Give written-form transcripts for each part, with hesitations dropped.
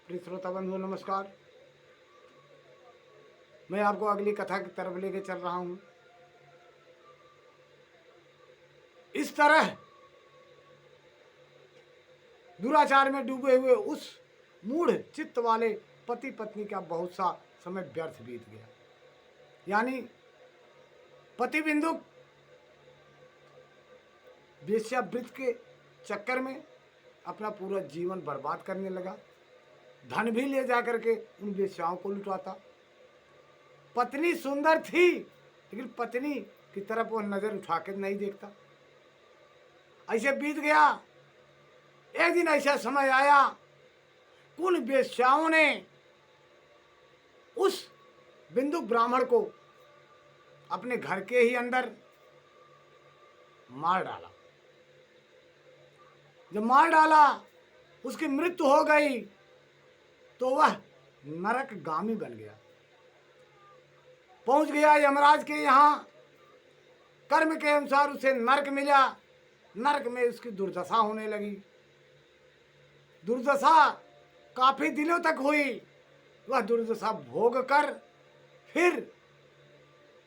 प्रिय श्रोता बंधु नमस्कार। मैं आपको अगली कथा की तरफ लेके चल रहा हूं। इस तरह दुराचार में डूबे हुए उस मूढ़ चित्त वाले पति पत्नी का बहुत सा समय व्यर्थ बीत गया। यानी पति बिंदु वेश्यावृत्ति के चक्कर में अपना पूरा जीवन बर्बाद करने लगा। धन भी ले जाकर के उन वेश्याओं को लुटाता। पत्नी सुंदर थी लेकिन पत्नी की तरफ वो नजर उठा कर नहीं देखता। ऐसे बीत गया। एक दिन ऐसा समय आया, कुल वेश्याओं ने उस बिंदु ब्राह्मण को अपने घर के ही अंदर मार डाला। जब मार डाला, उसकी मृत्यु हो गई तो वह नरकगामी बन गया, पहुंच गया यमराज के यहाँ। कर्म के अनुसार उसे नरक मिला। नरक में उसकी दुर्दशा होने लगी। दुर्दशा काफी दिनों तक हुई। वह दुर्दशा भोग कर फिर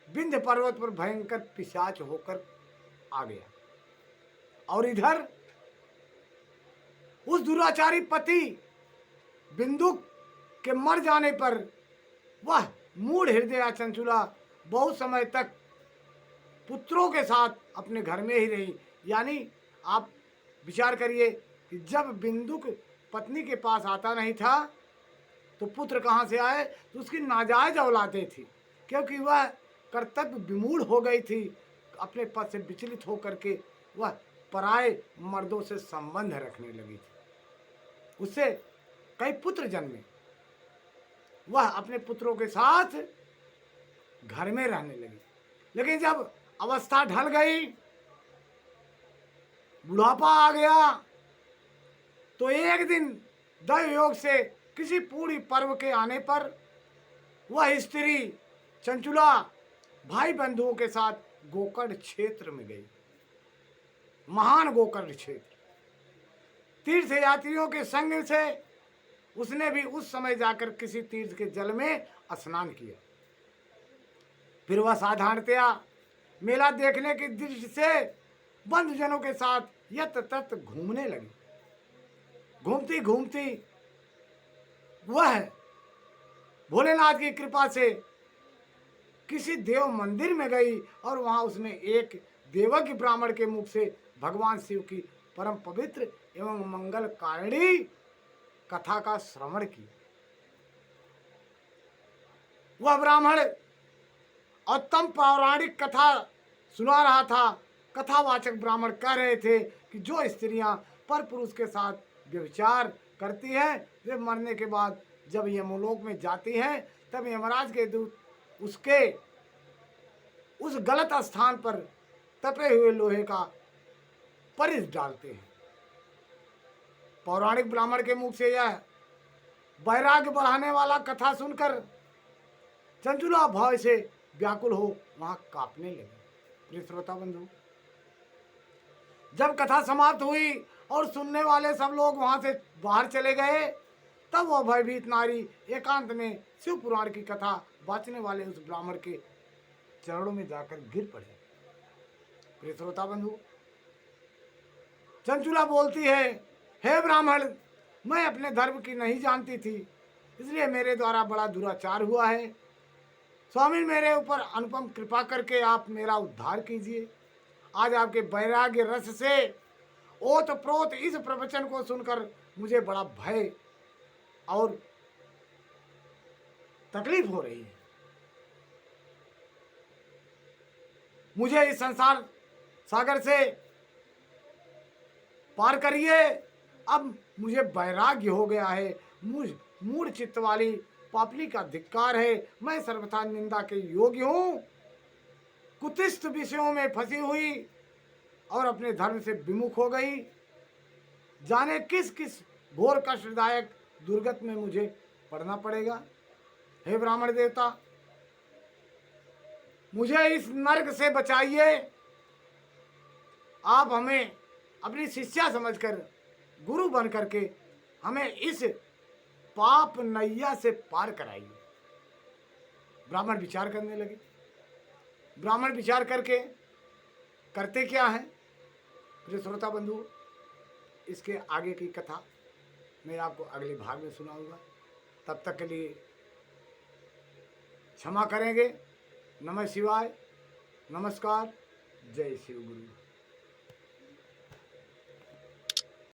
विंध्य पर्वत पर भयंकर पिशाच होकर आ गया। और इधर उस दुराचारी पति बिंदु के मर जाने पर वह मूढ़ हृदय चंचुला बहुत समय तक पुत्रों के साथ अपने घर में ही रही। यानी आप विचार करिए कि जब बिंदुक पत्नी के पास आता नहीं था तो पुत्र कहाँ से आए? तो उसकी नाजायज औलादें थी, क्योंकि वह कर्तव्य विमूढ़ हो गई थी। अपने पद से विचलित होकर के वह पराये मर्दों से संबंध रखने लगी थी। उससे कई पुत्र जन्मे। वह अपने पुत्रों के साथ घर में रहने लगी। लेकिन जब अवस्था ढल गई, बुढ़ापा आ गया, तो एक दिन दैव योग से किसी पूरी पर्व के आने पर वह स्त्री चंचुला भाई बंधुओं के साथ गोकर्ण क्षेत्र में गई। महान गोकर्ण क्षेत्र। तीर्थ यात्रियों के संग से उसने भी उस समय जाकर किसी तीर्थ के जल में स्नान किया। फिर वह साधारणतया मेला देखने की दृष्टि से बंधुजनों के साथ यत तत घूमने लगी। घूमती घूमती वह भोलेनाथ की कृपा से किसी देव मंदिर में गई और वहां उसने एक देवज्ञ ब्राह्मण के मुख से भगवान शिव की परम पवित्र एवं मंगल कारिणी कथा का श्रवण किया। वह ब्राह्मण उत्तम पौराणिक कथा सुना रहा था। कथावाचक ब्राह्मण कह रहे थे कि जो स्त्रियां पर पुरुष के साथ व्यभिचार करती हैं, वे मरने के बाद जब यमलोक में जाती हैं, तब यमराज के दूत उसके उस गलत स्थान पर तपे हुए लोहे का परिस डालते हैं। पौराणिक ब्राह्मण के मुख से यह वैराग्य बढ़ाने वाला कथा सुनकर चंचुला भय से व्याकुल हो वहां कांपने लगी। प्रिय श्रोता बंधु, जब कथा समाप्त हुई और सुनने वाले सब लोग वहां से बाहर चले गए, तब वह भयभीत नारी एकांत में शिव पुराण की कथा बांचने वाले उस ब्राह्मण के चरणों में जाकर गिर पड़े। प्रिय श्रोता बंधु, चंचुला बोलती है, हे ब्राह्मण, मैं अपने धर्म की नहीं जानती थी, इसलिए मेरे द्वारा बड़ा दुराचार हुआ है। स्वामी, मेरे ऊपर अनुपम कृपा करके आप मेरा उद्धार कीजिए। आज आपके वैराग्य रस से ओत प्रोत इस प्रवचन को सुनकर मुझे बड़ा भय और तकलीफ हो रही है। मुझे इस संसार सागर से पार करिए। अब मुझे वैराग्य हो गया है। मुझ मूढ़ चित्त वाली पापली का धिक्कार है। मैं सर्वथा निंदा के योग्य हूं। कुतिष्ठ विषयों में फंसी हुई और अपने धर्म से विमुख हो गई। जाने किस किस घोर कष्टदायक दुर्गत में मुझे पड़ना पड़ेगा। हे ब्राह्मण देवता, मुझे इस नरक से बचाइए। आप हमें अपनी शिष्या समझकर गुरु बन करके हमें इस पाप नैया से पार कराइए। ब्राह्मण विचार करने लगे। ब्राह्मण विचार करके करते क्या है, प्रिय श्रोता बंधु, इसके आगे की कथा मैं आपको अगले भाग में सुनाऊंगा। तब तक के लिए क्षमा करेंगे। नमः शिवाय, नमस्कार, जय शिव गुरु।